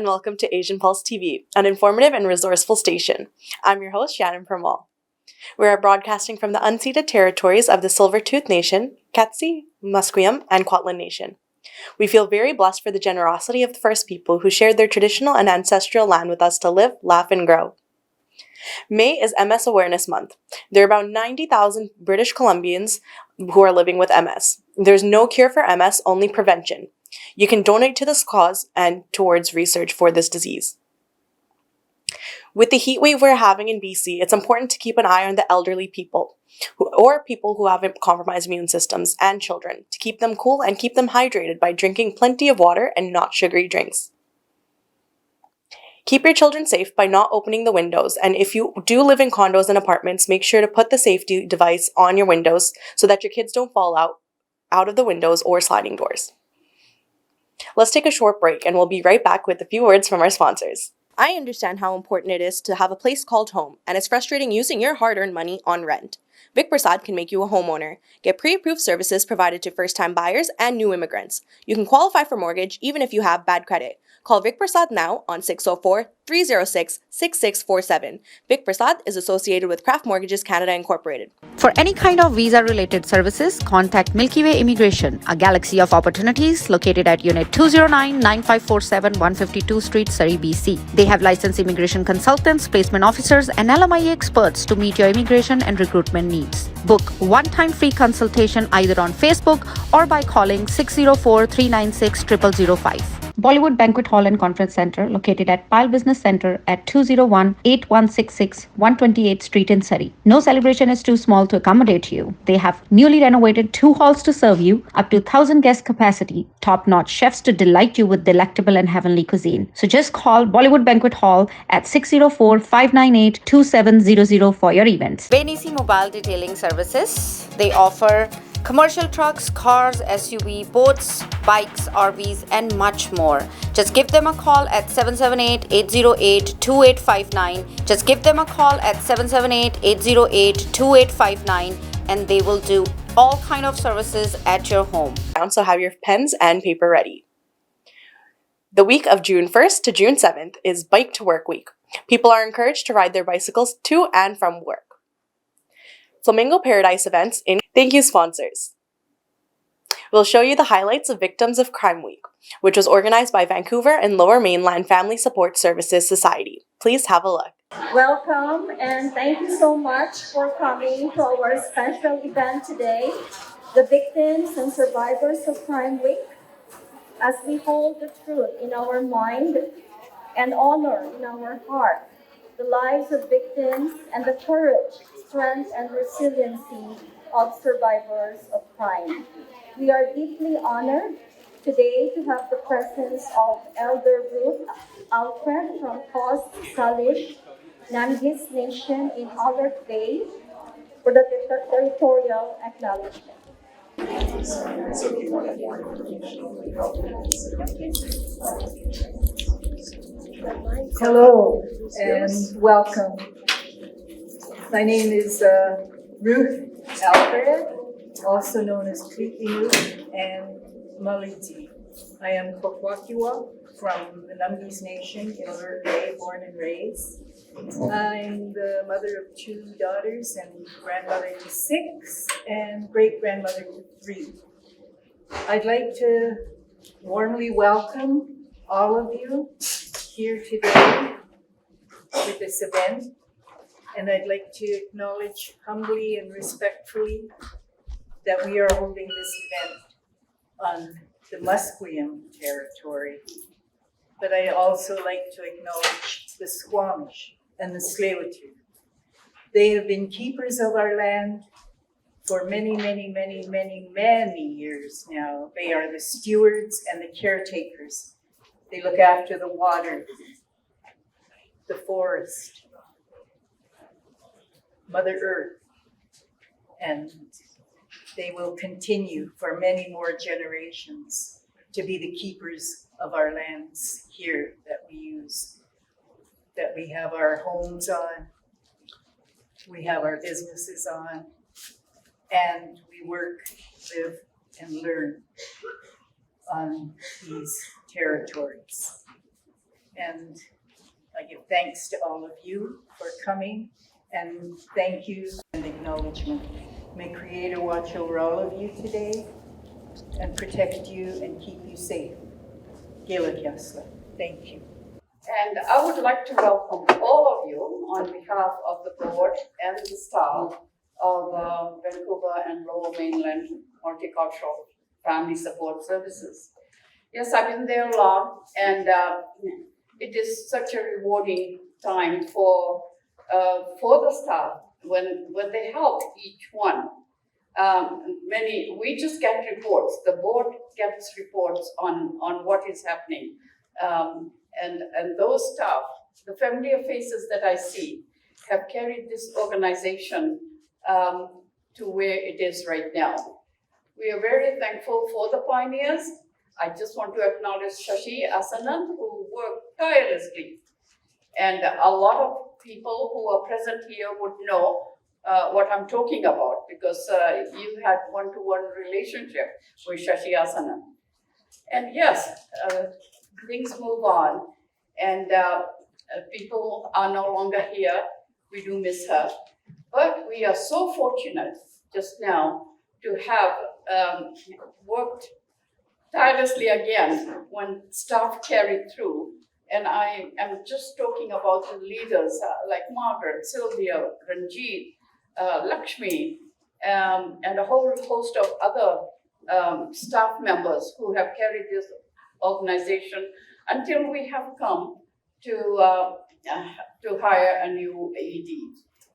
welcome to Asian Pulse TV, an informative and resourceful station. I'm your host, Shannon Permal. We are broadcasting from the unceded territories of the Silvertooth Nation, Katsi, Musqueam, and Kwantlen Nation. We feel very blessed for the generosity of the First People who shared their traditional and ancestral land with us to live, laugh, and grow. May is MS Awareness Month. There are about 90,000 British Columbians who are living with MS. There's no cure for MS, only prevention. You can donate to this cause and towards research for this disease. With the heat wave we're having in BC, it's important to keep an eye on the elderly people or people who have compromised immune systems and children to keep them cool and keep them hydrated by drinking plenty of water and not sugary drinks. Keep your children safe by not opening the windows, and if you do live in condos and apartments, make sure to put the safety device on your windows so that your kids don't fall out of the windows or sliding doors. Let's take a short break and we'll be right back with a few words from our sponsors. I understand how important it is to have a place called home, and it's frustrating using your hard-earned money on rent. Vic Prasad can make you a homeowner. Get pre-approved services provided to first-time buyers and new immigrants. You can qualify for mortgage even if you have bad credit. Call Vic Prasad now on 604-306-6647. Vic Prasad is associated with Craft Mortgages Canada Incorporated. For any kind of visa-related services, contact Milky Way Immigration, a galaxy of opportunities located at Unit 209-9547 152 Street, Surrey, BC. They have licensed immigration consultants, placement officers, and LMIA experts to meet your immigration and recruitment needs. Book one-time free consultation either on Facebook or by calling 604-396-0005. Bollywood Banquet Hall and Conference Center, located at Pyle Business Center at 201-8166 128th Street in Surrey. No celebration is too small to accommodate you. They have newly renovated 2 halls to serve you, up to 1,000 guest capacity, top-notch chefs to delight you with delectable and heavenly cuisine. So just call Bollywood Banquet Hall at 604-598-2700 for your events. Benisi Mobile Detailing Services. They offer commercial trucks, cars, SUV, boats, bikes, RVs, and much more. Just give them a call at 778-808-2859. Just give them a call at 778-808-2859 and they will do all kind of services at your home. So have your pens and paper ready. The week of June 1st to June 7th is Bike to Work Week. People are encouraged to ride their bicycles to and from work. Flamingo Paradise events in. Thank you, sponsors. We'll show you the highlights of Victims of Crime Week, which was organized by Vancouver and Lower Mainland Family Support Services Society. Please have a look. Welcome and thank you so much for coming to our special event today, the Victims and Survivors of Crime Week, as we hold the truth in our mind and honor in our heart the lives of victims and the courage, strength, and resiliency of survivors of crime. We are deeply honored today to have the presence of Elder Ruth Alfred from Coast Salish Nangis Nation in Albert Bay for the territorial acknowledgement. Hello and welcome. My name is Ruth Alfred, also known as Tweety Ruth and Maliti. I am Kokwakiwa from the Nangis Nation in Alert Bay, born and raised. I'm the mother of 2 daughters and grandmother to 6 and great-grandmother to 3. I'd like to warmly welcome all of you here today for this event, and I'd like to acknowledge humbly and respectfully that we are holding this event on the Musqueam territory. But I'd also like to acknowledge the Squamish and the Tsleil-Waututh. They have been keepers of our land for many, many, many, many, many years now. They are the stewards and the caretakers. They look after the water, the forest, Mother Earth, and they will continue for many more generations to be the keepers of our lands here that we use, that we have our homes on, we have our businesses on, and we work, live, and learn on these territories. And I give thanks to all of you for coming, and thank you and acknowledgement. May Creator watch over all of you today and protect you and keep you safe. Gaelic Yasla. Thank you. And I would like to welcome all of you on behalf of the board and the staff of Vancouver and Lower Mainland Multicultural Family Support Services. Yes, I've been there a lot, and it is such a rewarding time for the staff when they help each one. We just get reports. The board gets reports on what is happening. And those staff, the familiar faces that I see, have carried this organization to where it is right now. We are very thankful for the pioneers. I just want to acknowledge Shashi Asanan, who worked tirelessly. And a lot of people who are present here would know what I'm talking about, because you had one-to-one relationship with Shashi Asanan. And yes, things move on, and people are no longer here. We do miss her. But we are so fortunate just now to have worked tirelessly again when staff carried through. And I am just talking about the leaders like Margaret, Sylvia, Ranjit, Lakshmi, and a whole host of other staff members who have carried this organization until we have come to hire a new AED.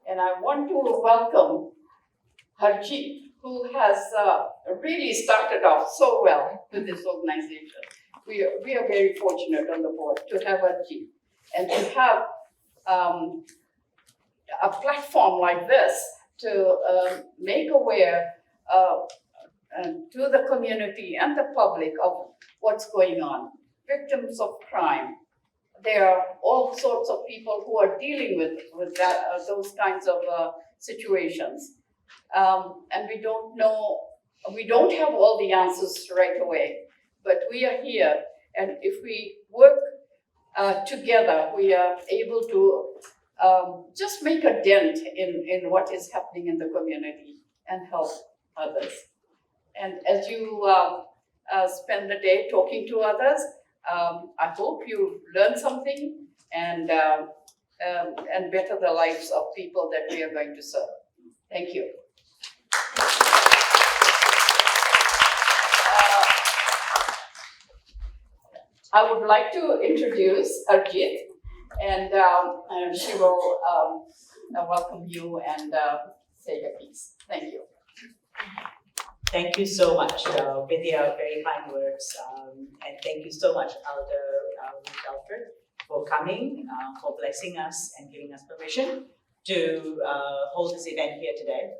And I want to welcome Harjeet, who has really started off so well with this organization. We are very fortunate on the board to have Harjeet and to have a platform like this to make aware to the community and the public of what's going on. Victims of crime. There are all sorts of people who are dealing with that, those kinds of situations. And we don't have all the answers right away, but we are here. And if we work together, we are able to just make a dent in what is happening in the community and help others. And as you spend the day talking to others, I hope you learn something and better the lives of people that we are going to serve. Thank you. I would like to introduce Harjeet, and she will welcome you and say a piece. Thank you. Thank you so much, Vidya, very kind words. And thank you so much, Elder Alfred, for coming, for blessing us and giving us permission to hold this event here today.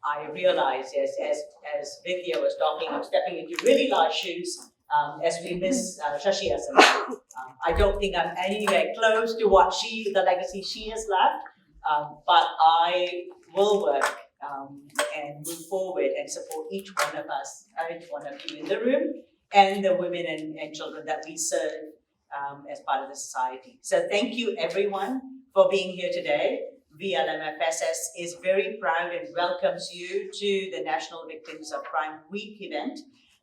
I realize, yes, as Vidya was talking, I'm stepping into really large shoes as we miss Shashi Asanan. I don't think I'm anywhere close to the legacy she has left, but I will work and move forward and support each one of us, each one of you in the room, and the women and children that we serve as part of the society. So thank you everyone for being here today. VLMFSS is very proud and welcomes you to the National Victims of Crime Week event.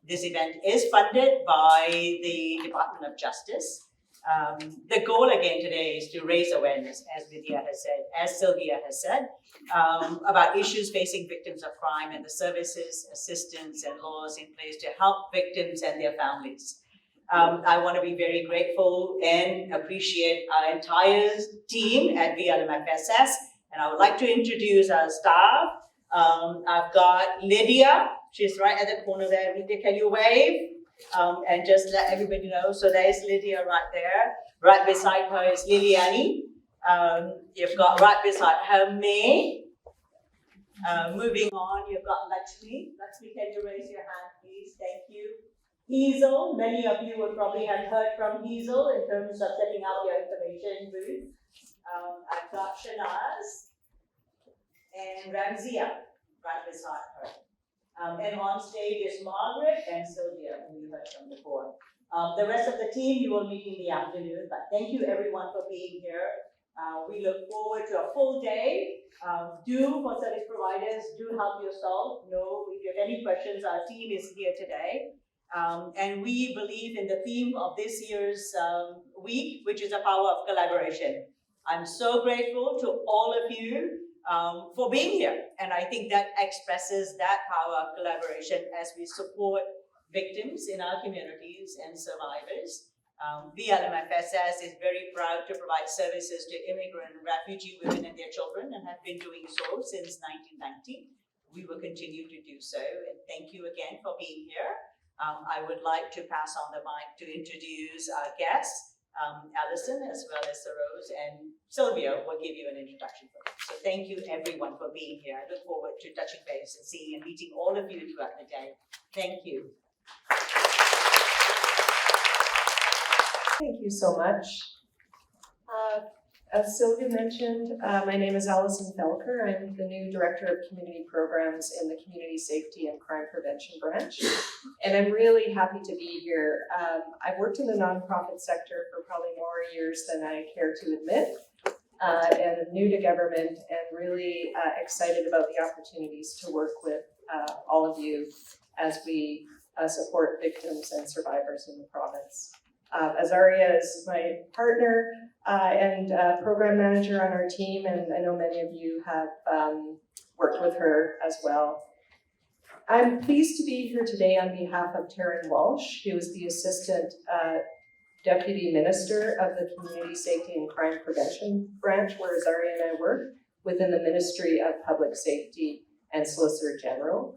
This event is funded by the Department of Justice. The goal again today is to raise awareness, as Vidya has said, as Sylvia has said, about issues facing victims of crime and the services, assistance, and laws in place to help victims and their families. I want to be very grateful and appreciate our entire team at VLMFSS, and I would like to introduce our staff. I've got Lydia, she's right at the corner there. Lydia, can you wave? And just let everybody know. So there's Lydia right there. Right beside her is Liliani. You've got right beside her May. Moving on, you've got Lakshmi. Lakshmi, can you raise your hand, please? Thank you. Hazel, many of you would probably have heard from Hazel in terms of setting out your information booth. I've got Shanaz and Ramzia right beside her. And on stage is Margaret and Sylvia, who you heard from before. The rest of the team you will meet in the afternoon, but thank you everyone for being here. We look forward to a full day. For service providers, do help yourself. If you have any questions, our team is here today. And we believe in the theme of this year's week, which is the power of collaboration. I'm so grateful to all of you for being here. And I think that expresses that power of collaboration as we support victims in our communities and survivors. VLMFSS is very proud to provide services to immigrant and refugee women and their children and have been doing so since 1990. We will continue to do so, and thank you again for being here. I would like to pass on the mic to introduce our guests, Alison as well as Rose, and Sylvia will give you an introduction for them. So thank you everyone for being here. I look forward to touching base and seeing and meeting all of you throughout the day. Thank you. Thank you so much. As Sylvia mentioned, my name is Alison Felker. I'm the new Director of Community Programs in the Community Safety and Crime Prevention Branch, and I'm really happy to be here. I've worked in the nonprofit sector for probably more years than I care to admit, and I'm new to government and really excited about the opportunities to work with all of you as we support victims and survivors in the province. Azaria is my partner and program manager on our team, and I know many of you have worked with her as well. I'm pleased to be here today on behalf of Taryn Walsh, who is the Assistant Deputy Minister of the Community Safety and Crime Prevention Branch, where Azaria and I work, within the Ministry of Public Safety and Solicitor General.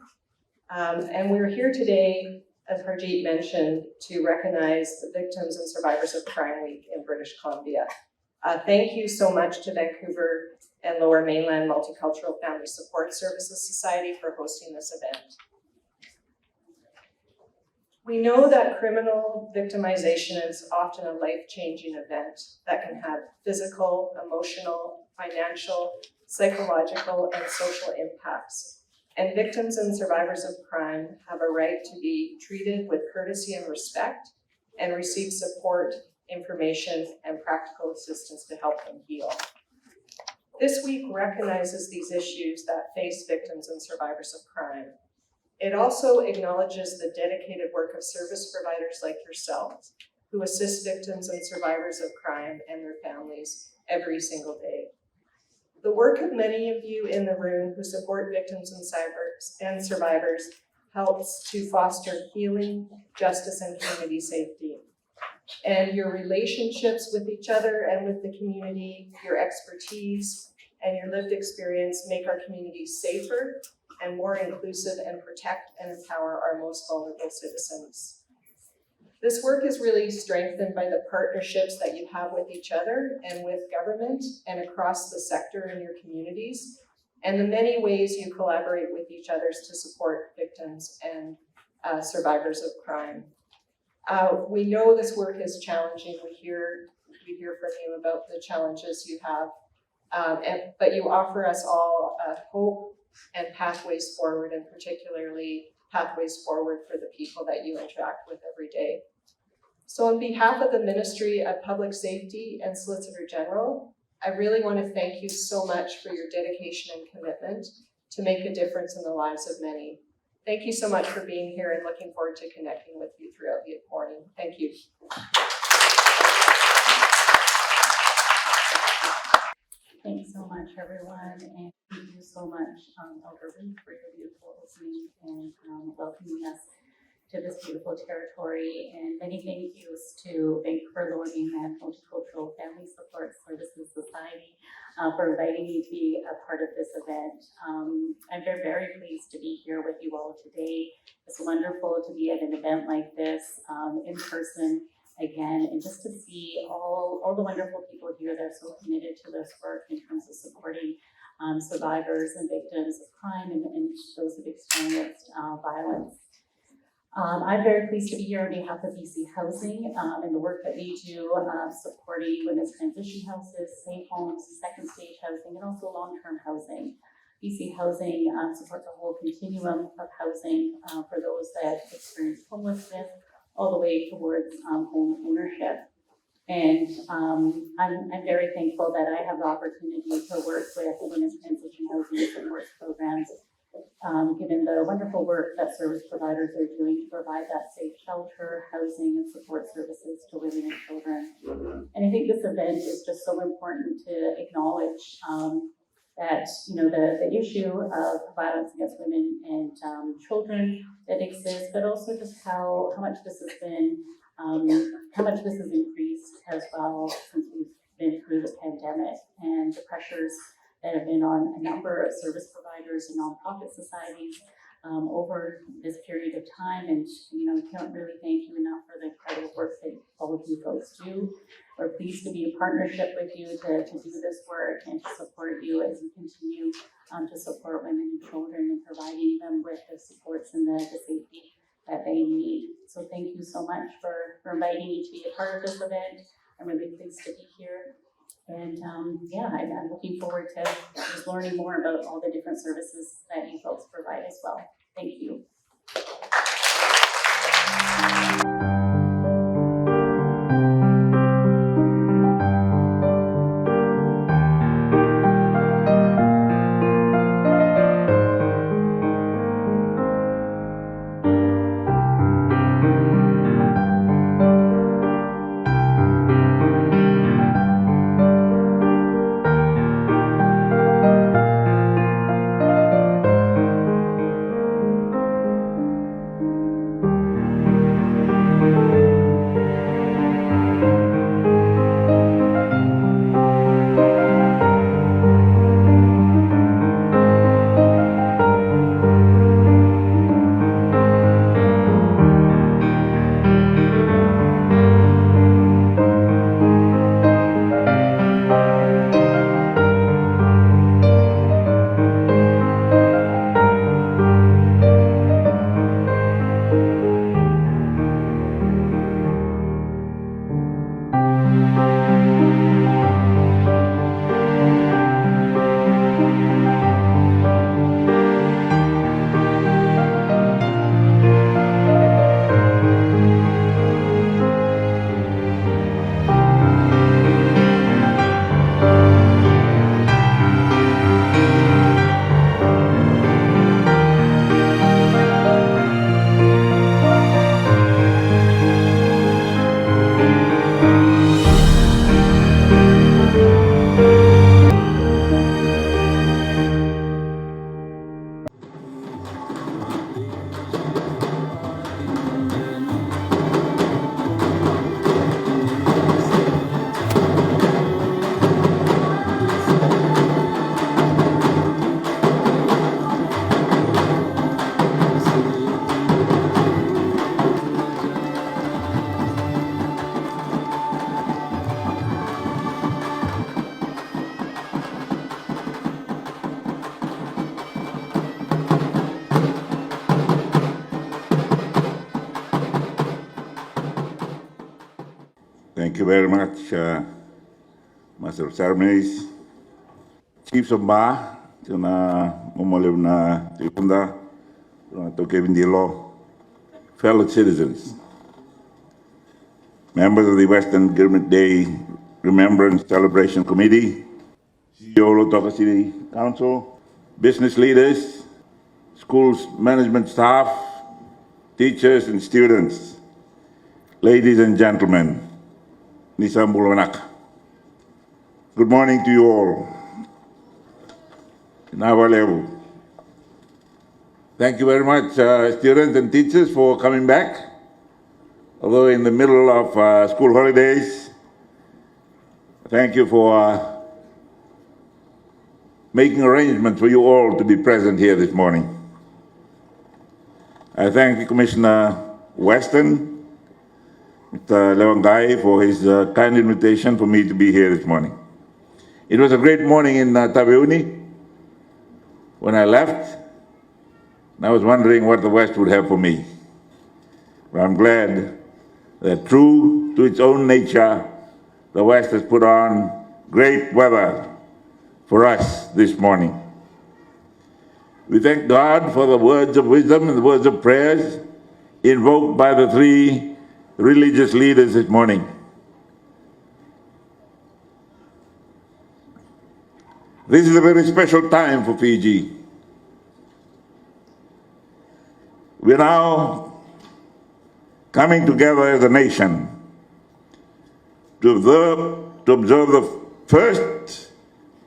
And we're here today, as Harjeet mentioned, to recognize the Victims and Survivors of Crime Week in British Columbia. Thank you so much to Vancouver and Lower Mainland Multicultural Family Support Services Society for hosting this event. We know that criminal victimization is often a life-changing event that can have physical, emotional, financial, psychological, and social impacts. And victims and survivors of crime have a right to be treated with courtesy and respect and receive support, information, and practical assistance to help them heal. This week recognizes these issues that face victims and survivors of crime. It also acknowledges the dedicated work of service providers like yourselves who assist victims and survivors of crime and their families every single day. The work of many of you in the room who support victims and survivors helps to foster healing, justice, and community safety. And your relationships with each other and with the community, your expertise, and your lived experience make our communities safer and more inclusive and protect and empower our most vulnerable citizens. This work is really strengthened by the partnerships that you have with each other and with government and across the sector in your communities, and the many ways you collaborate with each other to support victims and survivors of crime. We know this work is challenging. We hear from you about the challenges you have, but you offer us all hope and pathways forward, and particularly pathways forward for the people that you interact with every day. So on behalf of the Ministry of Public Safety and Solicitor General, I really want to thank you so much for your dedication and commitment to make a difference in the lives of many. Thank you so much for being here and looking forward to connecting with you throughout the morning. Thank you. Thanks so much, everyone, and thank you so much, Elder Ruth, for your beautiful opening and welcoming us to this beautiful territory. And many thank yous to Vancouver Lower Mainland Multicultural Family Support Services Society for inviting me to be a part of this event. I'm very, very pleased to be here with you all today. It's wonderful to be at an event like this in person again, and just to see all the wonderful people here that are so committed to this work in terms of supporting survivors and victims of crime and those who've experienced violence. I'm very pleased to be here on behalf of BC Housing and the work that we do supporting women's transition houses, safe homes, second stage housing, and also long-term housing. BC Housing supports a whole continuum of housing for those that experience homelessness, all the way towards home ownership. And I'm very thankful that I have the opportunity to work with the Women's Transition Housing Supports Programs, given the wonderful work that service providers are doing to provide that safe shelter, housing, and support services to women and children. And I think this event is just so important to acknowledge that, you know, the issue of violence against women and children that exists, but also just how much this has been, how much this has increased as well since we've been through the pandemic, and the pressures that have been on a number of service providers and nonprofit societies over this period of time. And, you know, can't really thank you enough for the incredible work that all of you folks do. We're pleased to be in partnership with you to do this work and to support you as you continue to support women and children and providing them with the supports and the safety that they need. So thank you so much for inviting me to be a part of this event. I'm really pleased to be here. And yeah, I'm looking forward to just learning more about all the different services that you folks provide as well. Thank you. Thank you very much, Master of Ceremonies, Chiefs of Ba, Tuna Momoliv na Tipunda, to Kevin Dilo, fellow citizens, members of the Western Government Day Remembrance Celebration Committee, CEO Lotoka City Council, business leaders, schools management staff, teachers and students, ladies and gentlemen, Nisam Bulanak. Good morning to you all. Thank you very much, students and teachers, for coming back. Although in the middle of school holidays, thank you for making arrangements for you all to be present here this morning. I thank Commissioner Weston, Mr. Lewangai, for his kind invitation for me to be here this morning. It was a great morning in Taveuni when I left, and I was wondering what the West would have for me. But I'm glad that, true to its own nature, the West has put on great weather for us this morning. We thank God for the words of wisdom and the words of prayers invoked by the three religious leaders this morning. This is a very special time for Fiji. We're now coming together as a nation to observe the first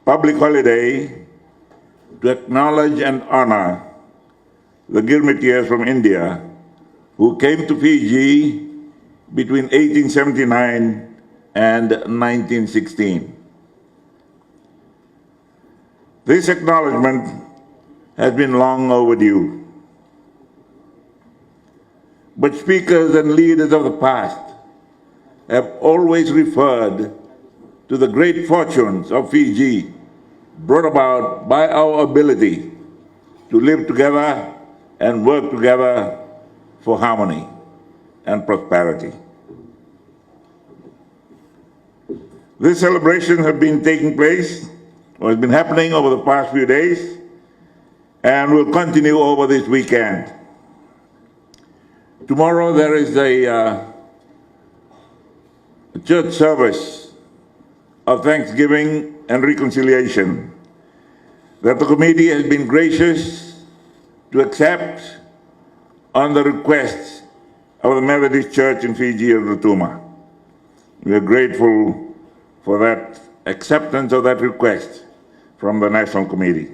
public holiday to acknowledge and honor the Girmitiers from India who came to Fiji between 1879 and 1916. This acknowledgement has been long overdue. But speakers and leaders of the past have always referred to the great fortunes of Fiji brought about by our ability to live together and work together for harmony and prosperity. This celebration has been taking place, or has been happening over the past few days, and will continue over this weekend. Tomorrow there is a church service of thanksgiving and reconciliation that the committee has been gracious to accept on the request of the Methodist Church in Fiji and Rotuma. We are grateful for that acceptance of that request from the National Committee.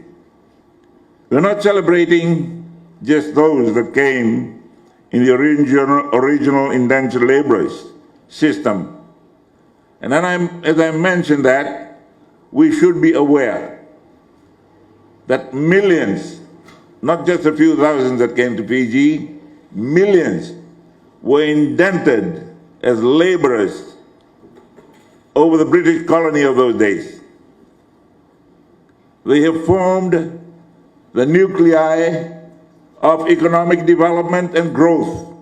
We're not celebrating just those that came in the original indentured laborers system. And then as I mentioned that, we should be aware that millions, not just a few thousands that came to Fiji, millions were indented as laborers over the British colony of those days. They have formed the nuclei of economic development and growth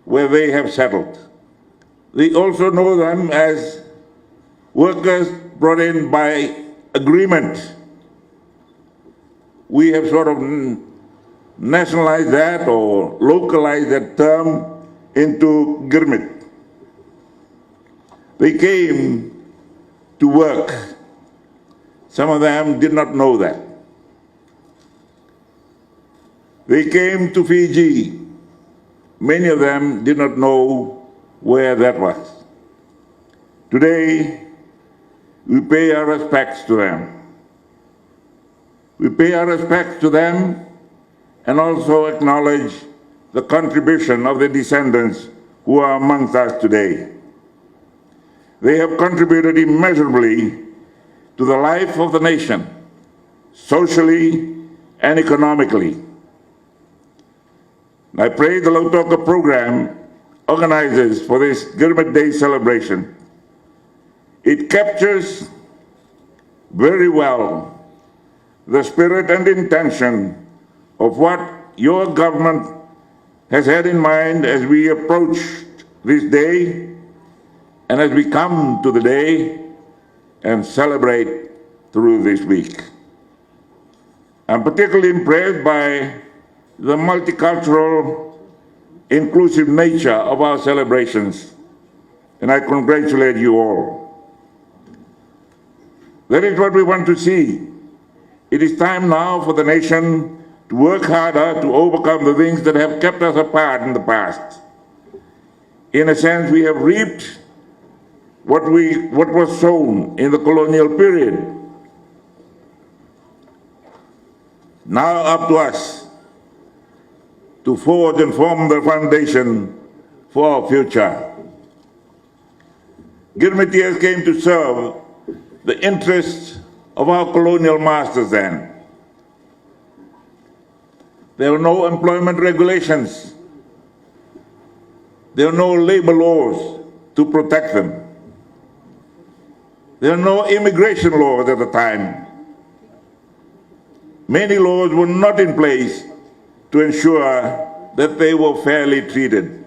where they have settled. They also know them as workers brought in by agreement. We have sort of nationalized that or localized that term into Girmit. They came to work. Some of them did not know that. They came to Fiji. Many of them did not know where that was. Today, we pay our respects to them. We pay our respects to them and also acknowledge the contribution of the descendants who are amongst us today. They have contributed immeasurably to the life of the nation, socially and economically. I pray the Lautoka program organizers for this Girmit Day celebration. It captures very well the spirit and intention of what your government has had in mind as we approach this day and as we come to the day and celebrate through this week. I'm particularly impressed by the multicultural, inclusive nature of our celebrations, and I congratulate you all. That is what we want to see. It is time now for the nation to work harder to overcome the things that have kept us apart in the past. In a sense, we have reaped what was sown in the colonial period. Now up to us to forge and form the foundation for our future. Girmitiers came to serve the interests of our colonial masters then. There were no employment regulations. There were no labor laws to protect them. There were no immigration laws at the time. Many laws were not in place to ensure that they were fairly treated.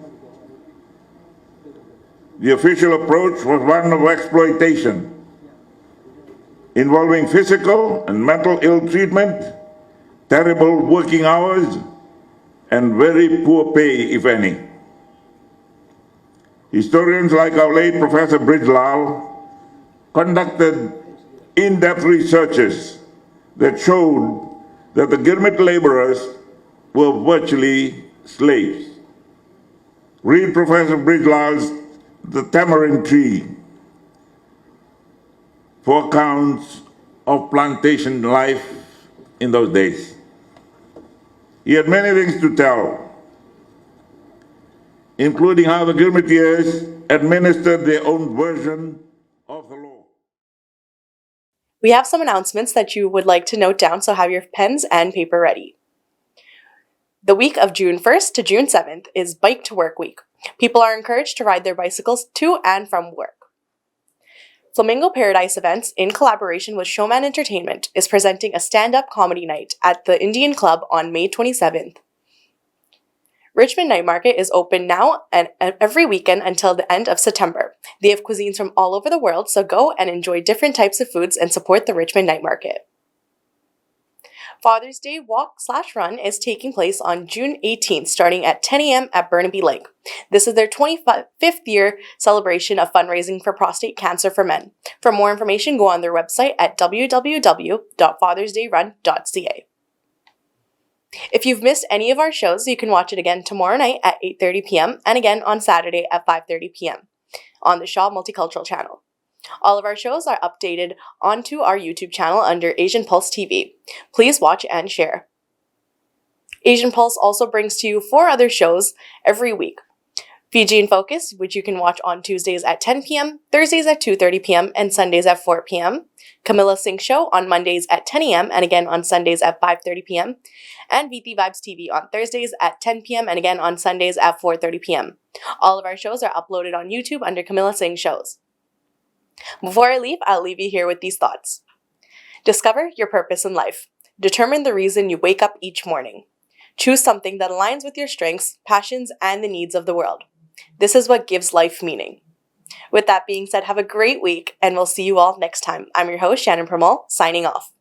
The official approach was one of exploitation, involving physical and mental ill treatment, terrible working hours, and very poor pay, if any. Historians like our late Professor Bridgelal conducted in-depth researches that showed that the Gurmit laborers were virtually slaves. Read Professor Bridgelal's The Tamarind Tree for accounts of plantation life in those days. He had many things to tell, including how the Gurmitiers administered their own version of the law. We have some announcements that you would like to note down, so have your pens and paper ready. The week of June 1st to June 7th is Bike to Work Week. People are encouraged to ride their bicycles to and from work. Flamingo Paradise Events, in collaboration with Showman Entertainment, is presenting a stand-up comedy night at the Indian Club on May 27th. Richmond Night Market is open now and every weekend until the end of September. They have cuisines from all over the world, so go and enjoy different types of foods and support the Richmond Night Market. Father's Day Walk/Run is taking place on June 18th, starting at 10 a.m. at Burnaby Lake. This is their 25th year celebration of fundraising for prostate cancer for men. For more information, go on their website at www.fathersdayrun.ca. If you've missed any of our shows, you can watch it again tomorrow night at 8:30 p.m. and again on Saturday at 5:30 p.m. on the Shaw Multicultural channel. All of our shows are updated onto our YouTube channel under Asian Pulse TV. Please watch and share. Asian Pulse also brings to you 4 other shows every week. Fiji in Focus, which you can watch on Tuesdays at 10 p.m., Thursdays at 2:30 p.m., and Sundays at 4 p.m. Camilla Singh Show on Mondays at 10 a.m. and again on Sundays at 5:30 p.m. And VT Vibes TV on Thursdays at 10 p.m. and again on Sundays at 4:30 p.m. All of our shows are uploaded on YouTube under Camilla Singh Shows. Before I leave, I'll leave you here with these thoughts. Discover your purpose in life. Determine the reason you wake up each morning. Choose something that aligns with your strengths, passions, and the needs of the world. This is what gives life meaning. With that being said, have a great week, and we'll see you all next time. I'm your host, Shannon Pramul, signing off.